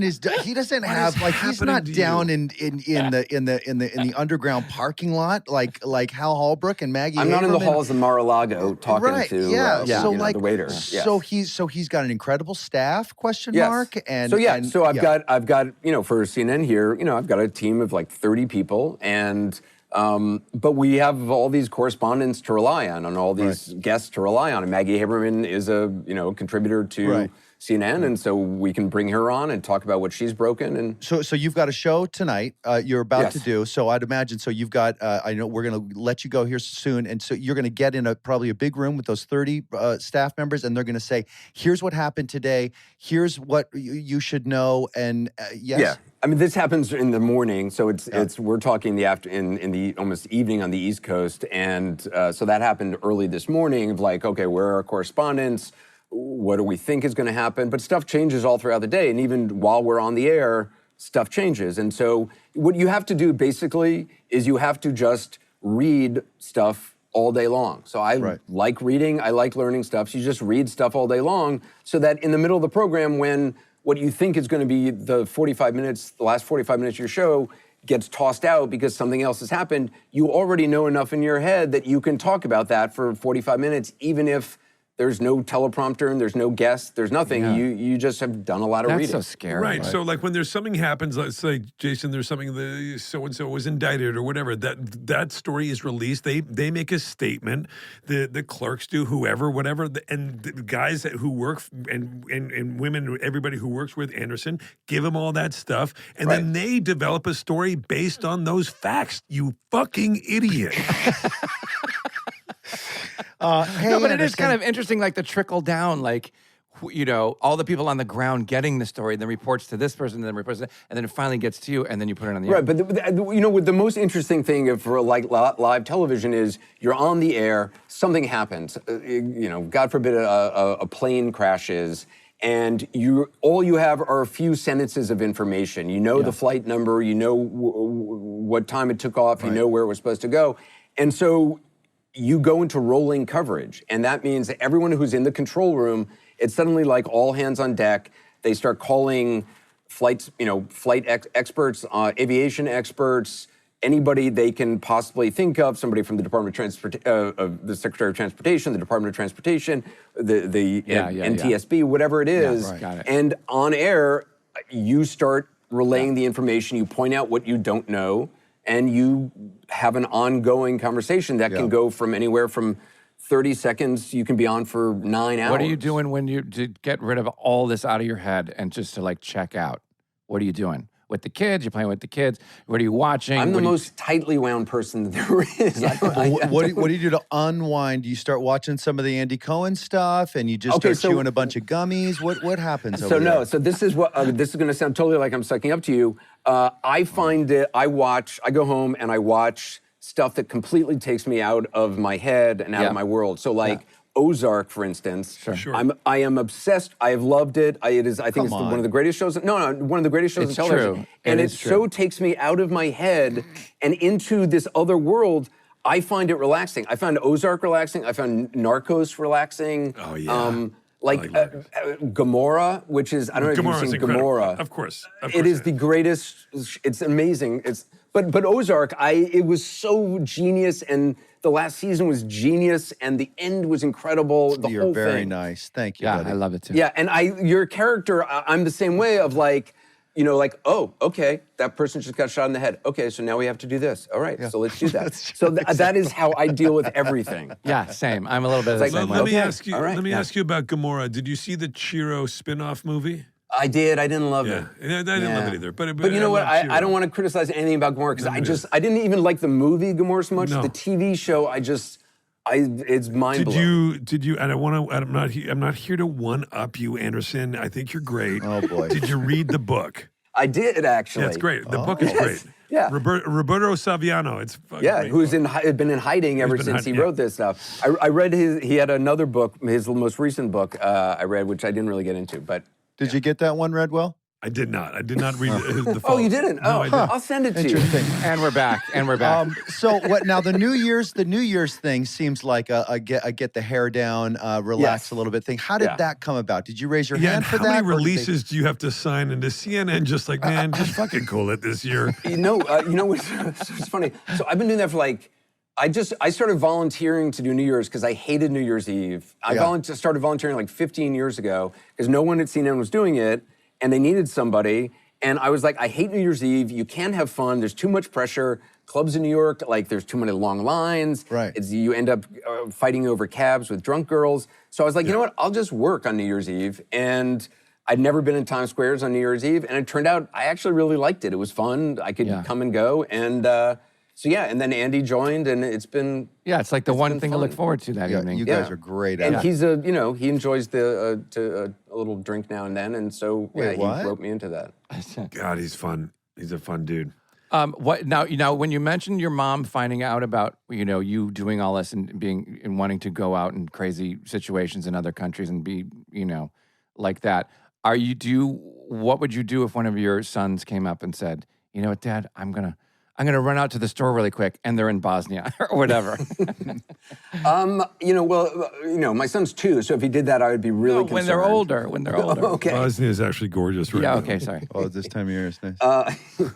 is he doesn't have he's not down in the underground parking lot like Hal Holbrook and Maggie. I'm Haberman. not in the halls of Mar-a-Lago talking to the waiter. So he's got an incredible staff. Mark and so I've got for CNN here, I've got a team of 30 people, and but we have all these correspondents to rely on, and all these guests to rely on. And Maggie Haberman is a contributor to CNN, and so we can bring her on and talk about what she's broken. And so you've got a show tonight. You're about Yes. to do. So I'd imagine. So you've got. I know we're going to let you go here soon, and so you're going to get in probably a big room with those 30 staff members, and they're going to say, "Here's what happened today. Here's what you should know." And yes. Yeah. I mean, this happens in the morning, so it's we're talking in the almost evening on the East Coast, and so that happened early this morning. Of like, okay, where are our correspondents? What do we think is going to happen? But stuff changes all throughout the day, and even while we're on the air, stuff changes. And so, what you have to do basically is you have to just read stuff all day long. So I like reading, I like learning stuff. So you just read stuff all day long, so that in the middle of the program, when what you think is going to be the last 45 minutes of your show gets tossed out because something else has happened, you already know enough in your head that you can talk about that for 45 minutes, even if there's no teleprompter and there's no guest, there's nothing. Yeah. You just have done a lot of reading. That's so scary. Right. So like when there's something happens, let's say, Jason, there's something that so-and-so was indicted or whatever, that story is released. They make a statement. The clerks do, whoever, whatever. And the guys who work and women, everybody who works with Anderson, give them all that stuff. And then they develop a story based on those facts. You fucking idiot. Hey, no, but it is kind of interesting, like the trickle down, like, you know, all the people on the ground getting the story, then reports to this person, then reports to that, and then it finally gets to you, and then you put it on the air. Right, but you know, the most interesting thing for like live television is you're on the air, something happens, you know, God forbid a plane crashes, and all you have are a few sentences of information. You know the flight number, you know what time it took off, you know where it was supposed to go, and so you go into rolling coverage, and that means that everyone who's in the control room, it's suddenly like all hands on deck. They start calling flight experts, aviation experts, anybody they can possibly think of, somebody from the Department of the Secretary of Transportation, the Department of Transportation, the NTSB, whatever it is. Yeah, right. Got it. And on air, you start relaying the information. You point out what you don't know, and you have an ongoing conversation that can go from anywhere from 30 seconds, you can be on for 9 hours. What are you doing when to get rid of all this out of your head and just to like check out? What are you doing? With the kids? You're playing with the kids? What are you watching? I'm the most tightly wound person that there is. What do you do to unwind? Do you start watching some of the Andy Cohen stuff and you just start chewing a bunch of gummies? What happens over there? So this is what this is going to sound totally like I'm sucking up to you. I go home and I watch stuff that completely takes me out of my head and out of my world. So like Ozark, for instance. Sure. I am obsessed. I have loved it. I think it's one of the greatest shows. No, one of the greatest shows on television. True. And it so takes me out of my head and into this other world. I find it relaxing. I found Ozark relaxing. I found Narcos relaxing. Oh yeah. Gomorrah, which is, I don't know if you've seen Gomorrah. Of course. It is the greatest. It's amazing. But Ozark, it was so genius, and the last season was genius, and the end was incredible. You're very nice. Thank you, Yeah, buddy. I love it too. Yeah, and your character, I'm the same way of like, you know, like, oh, okay, that person just got shot in the head. Okay, so now we have to do this. All right, so let's do that. So that is how I deal with everything. Yeah, same. I'm a little bit of the same way. Let me ask you about Gomorrah. Did you see the Chiro spin-off movie? I did. I didn't love it. I didn't love it either. But you know what? I don't want to criticize anything about Gomorrah because I didn't even like the movie Gomorrah so much. No. The TV show, it's mind blowing. Did you? And I'm not here to one up you, Anderson. I think you're great. Oh boy. Did you read the book? I did actually. Yeah, it's great. The book is great. Yeah. Roberto Saviano. It's fucking great. Who's been in hiding ever since he wrote this stuff. I read he had another book, his most recent book I read, which I didn't really get into, but. Did you get that one read well? I did not. I did not read the Oh, you didn't? No, I didn't. I'll send it to Interesting. you. And we're back. So what now? The New Year's thing seems like a get the hair down, relax a little bit thing. How did that come about? Did you raise your hand for how that? How many releases do you have to sign? And does CNN just like, man, just fucking cool it this year? You know what's funny? So I've been doing that for like. I started volunteering to do New Year's because I hated New Year's Eve. I started volunteering like 15 years ago because no one at CNN was doing it, and they needed somebody. And I was like, I hate New Year's Eve. You can't have fun. There's too much pressure. clubs in New York, like there's too many long lines. Right. You end up fighting over cabs with drunk girls. So I was like, you know what? I'll just work on New Year's Eve. And I'd never been in Times Squares on New Year's Eve. And it turned out I actually really liked it. It was fun. I could come and go. And so yeah, and then Andy joined, and it's been it's like the one thing to look forward to that evening. You guys are great at it. And he's he enjoys a little drink now and then, and so he roped me into that. God, he's fun. He's a fun dude. What now? When you mentioned your mom finding out about you doing all this and being and wanting to go out in crazy situations in other countries and be like that, what would you do if one of your sons came up and said, you know what, Dad, I'm gonna run out to the store really quick, and they're in Bosnia or whatever. My son's 2, so if he did that, I would be really concerned. When they're older. Okay. Bosnia is actually gorgeous right now. Yeah. Okay. Sorry. Oh, this time of year is nice.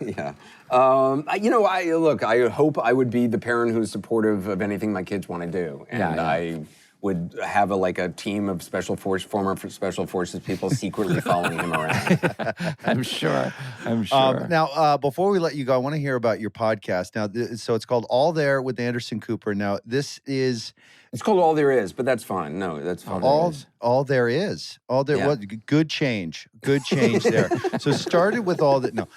Yeah. I hope I would be the parent who's supportive of anything my kids want to do, and I would have a team of former special forces people secretly following him around. I'm sure. Now, before we let you go, I want to hear about your podcast. Now, so it's called All There with Anderson Cooper. Now, it's called All There Is, but that's fine. No, that's fine. All There Is. All there. Yeah. What? Good change. Good change there. So started with all that. No.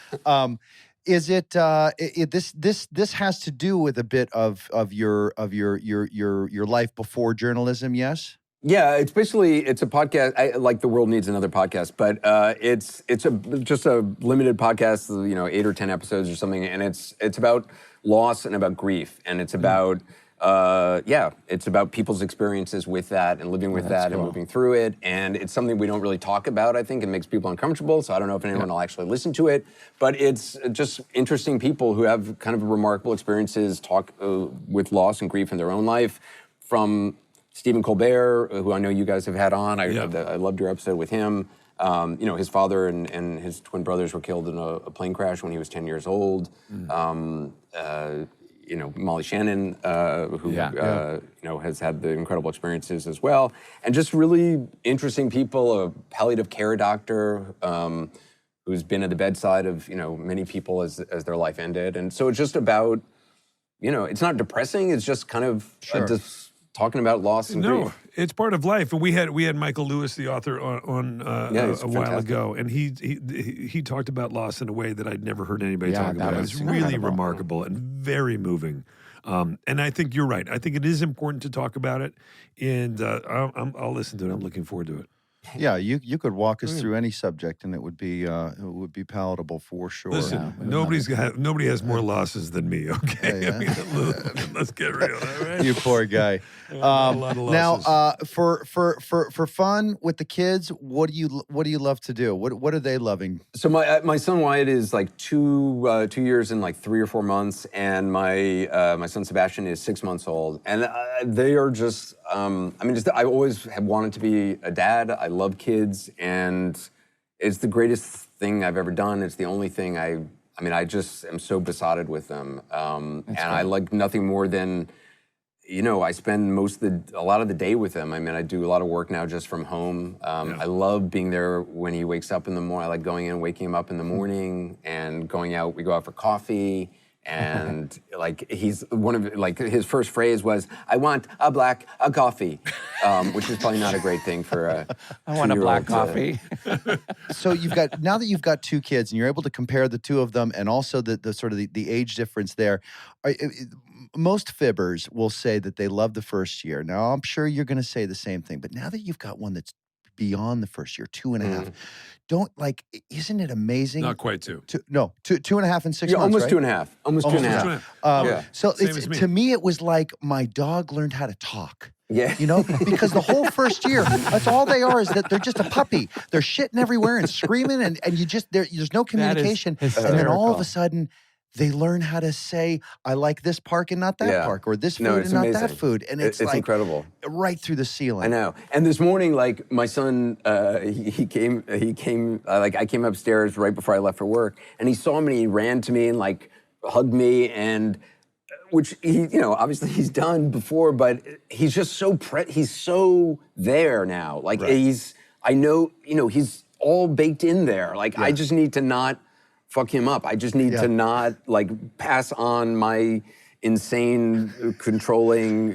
Is it this has to do with a bit of your life before journalism? Yes. Yeah, it's a podcast. The world needs another podcast, but it's just a limited podcast, 8 or 10 episodes or something, and it's about loss and about grief, and it's about it's about people's experiences with that and living with that and moving through it. And it's something we don't really talk about, I think. It makes people uncomfortable, so I don't know if anyone will actually listen to it. But it's just interesting people who have kind of remarkable experiences talk with loss and grief in their own life. From Stephen Colbert, who I know you guys have had on. I loved your episode with him. His father and his twin brothers were killed in a plane crash when he was 10 years old. Molly Shannon, who has had the incredible experiences as well, and just really interesting people. A palliative care doctor who's been at the bedside of many people as their life ended, and so it's just about it's not depressing. It's just kind of just talking about loss and grief. No, it's part of life. And we had Michael Lewis, the author, on a while ago, and he talked about loss in a way that I'd never heard anybody talk about. It was really remarkable and very moving. And I think you're right. I think it is important to talk about it, and I'll listen to it. I'm looking forward to it. Yeah, you could walk us through any subject, and it would be palatable for sure. Listen, nobody has more losses than me. Okay, Yeah. Let's get real. Right? You poor guy. A lot of losses. Now, for fun with the kids, what do you love to do? What are they loving? So my son Wyatt is like 2 years and like 3 or 4 months, and my son Sebastian is 6 months old, and they are just. I always have wanted to be a dad. I love kids, and it's the greatest thing I've ever done. It's the only thing I just am so besotted with them. And I like nothing more than, I spend a lot of the day with them. I do a lot of work now just from home. I love being there when he wakes up in the morning. I like going in and waking him up in the morning and going out. We go out for coffee. And he's his first phrase was, "I want a black coffee," which is probably not a great thing for I want a black coffee. So now that you've got 2 kids and you're able to compare the 2 of them, and also the sort of the age difference there. Most fibbers will say that they love the first year. Now I'm sure you're going to say the same thing, but now that you've got one that's beyond the first year, 2.5. Isn't it amazing? Not quite 2. 2.5 and 6 months, almost right? 2.5. Almost 2.5. So to me, it was like my dog learned how to talk. Yeah. Because the whole first year, that's all they are, is that they're just a puppy. They're shitting everywhere and screaming, and there's no communication. And then all of a sudden, they learn how to say, "I like this park and not that park," or "this food and not that food," and it's incredible, right through the ceiling. I know. And this morning, my son, he came. I came upstairs right before I left for work, and he saw me. He ran to me and hugged me, and which he, obviously he's done before, but he's just he's so there now. I know, he's all baked in there. I just need to not fuck him up. I just need to not like pass on my insane, controlling.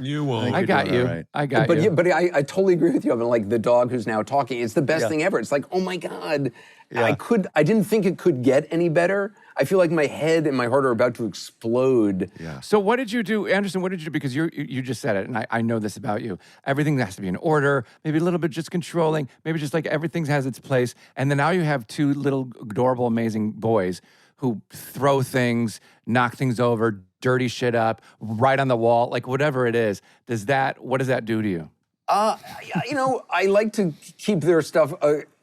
You won't. I got you. Right. I got you. But I totally agree with you. I mean, like the dog who's now talking. It's the best thing ever. It's like, oh my God, I didn't think it could get any better. I feel like my head and my heart are about to explode. Yeah. So what did you do, Anderson? What did you do? Because you just said it, and I know this about you. Everything has to be in order. Maybe a little bit just controlling. Maybe just like everything has its place. And then now you have two little adorable, amazing boys who throw things, knock things over, dirty shit up, right on the wall, like whatever it is. What does that do to you? I like to keep their stuff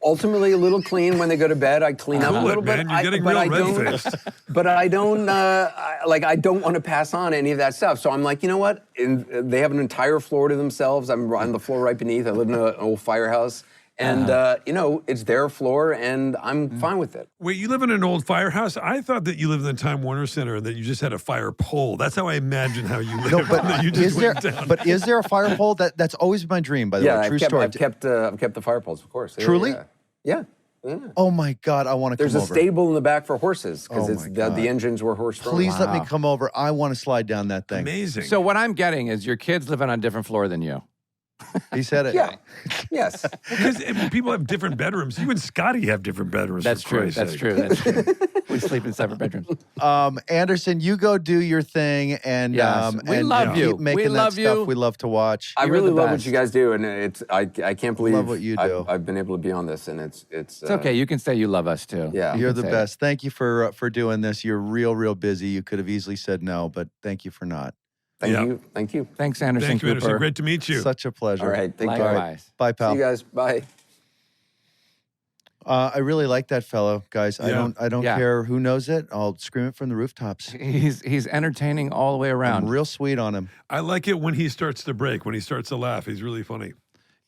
ultimately a little clean when they go to bed. I clean up a little bit. Man, you're getting real red-faced. But I don't, I don't want to pass on any of that stuff. So I'm like, you know what? They have an entire floor to themselves. I'm on the floor right beneath. I live in an old firehouse. And, it's their floor, and I'm fine with it. Wait, you live in an old firehouse? I thought that you lived in the Time Warner Center and that you just had a fire pole. That's how I imagine how you live. No, but is there a fire pole? That's always been my dream, by the way. True story. I've kept the fire poles, of course. Truly? Yeah. Oh, my God, I want to come over. There's a stable in the back for horses, because the engines were horse-drawn. Please let me come over. I want to slide down that thing. Amazing. So what I'm getting is your kid's living on a different floor than you. He said it. Yeah. Yes. Because people have different bedrooms. You and Scotty have different bedrooms. That's true. That's true. We sleep in separate bedrooms. Anderson, you go do your thing, and we love you. Keep making that stuff we love to watch. I really love what you guys do, and I can't believe love what you do. I've been able to be on this, and it's okay. You can say you love us too. Yeah, you're the best. Thank you for doing this. You're real busy. You could have easily said no, but thank you for not. Thank you. Thanks, Anderson. Thank you, Anderson. Great to meet you. Such a pleasure. All right. Thank you. Likewise. Bye, pal. See you guys. Bye. I really like that fellow, guys. I don't care who knows it. I'll scream it from the rooftops. He's entertaining all the way around. I'm real sweet on him. I like it when he starts to break, when he starts to laugh. He's really funny.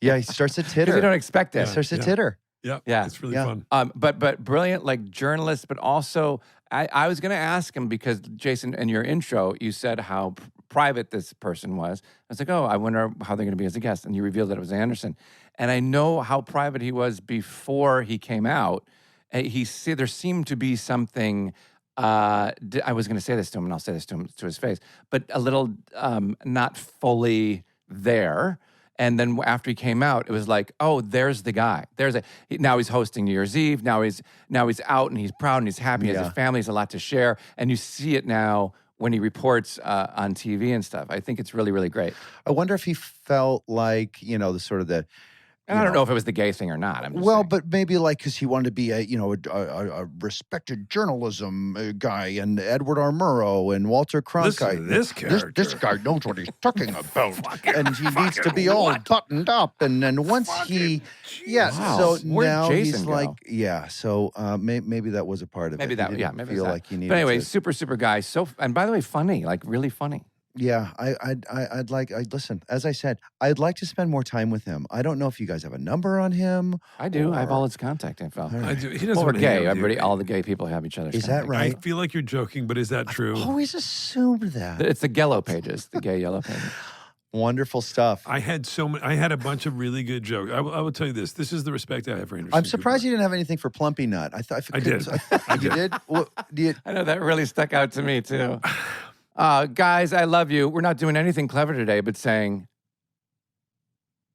Yeah, he starts to titter. Because you don't expect it. He starts to titter. Yeah, it's really fun. But brilliant, like journalist, but also I was going to ask him because Jason, in your intro, you said how private this person was. I was like, oh, I wonder how they're going to be as a guest, and you revealed that it was Anderson. And I know how private he was before he came out. There seemed to be something. I was going to say this to him, and I'll say this to him to his face, but a little not fully there. And then after he came out, it was like, oh, there's the guy. Now he's hosting New Year's Eve. Now he's out and he's proud and he's happy. He has his family. He has a lot to share. And you see it now when he reports on TV and stuff. I think it's really, really great. I wonder if he felt like, the sort of the. And I don't know if it was the gay thing or not. I'm just saying. But maybe like because he wanted to be a respected journalism guy, and Edward R. Murrow and Walter Cronkite. Listen to this character. This guy knows what he's talking about, and he needs to be all buttoned up. And then once he, so now he's like, So maybe that was a part of it. Maybe maybe feel like he needed. But anyway, to. super guy. And by the way, funny, like really funny. Yeah, listen, as I said, I'd like to spend more time with him. I don't know if you guys have a number on him. I do. I have all his contact info. Right. I do. He doesn't we're want to gay. hang out with Everybody, you. all the gay people have each other's Is that contact. right? I feel like you're joking, but is that true? I always assumed that. It's the yellow pages, the gay yellow pages. Wonderful stuff. I had a bunch of really good jokes. I will tell you this. This is the respect I have for Anderson. I'm surprised you didn't have anything for Plumpy Nut. I thought I did. You did? Well, I know that really stuck out to me too. Guys, I love you. We're not doing anything clever today, but saying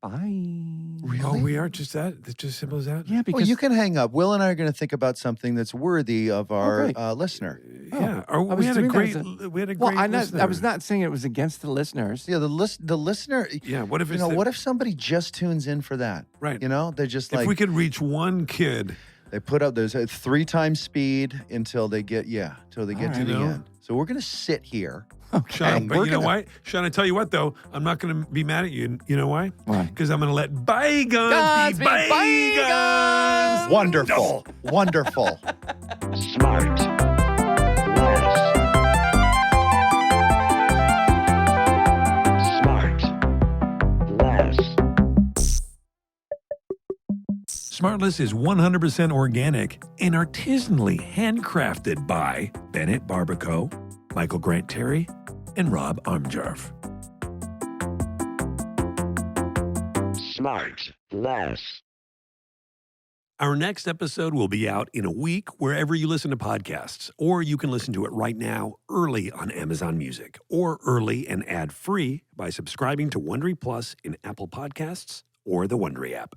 bye. Really? Oh, we are just that? It's just simple as that? Yeah, because Well, you can hang up. Will and I are going to think about something that's worthy of our listener. Yeah. was We had a doing great that listener. I was not saying it was against the listeners. Yeah, the listener. Yeah, what if it's what if somebody just tunes in for that? Right. They're just like if we could reach one kid. they put up. There's a 3 times speed until they get to the end. So we're going to sit here. Sean, but you know why? Sean, I tell you what, though, I'm not going to be mad at you. You know why? Why? Because I'm going to let bygones be bygones. Wonderful. Wonderful. SmartLess. SmartLess is 100% organic and artisanally handcrafted by Bennett Barbaco, Michael Grant Terry, and Rob Armjarf. SmartLess. Our next episode will be out in a week wherever you listen to podcasts, or you can listen to it right now early on Amazon Music, or early and ad-free by subscribing to Wondery Plus in Apple Podcasts or the Wondery app.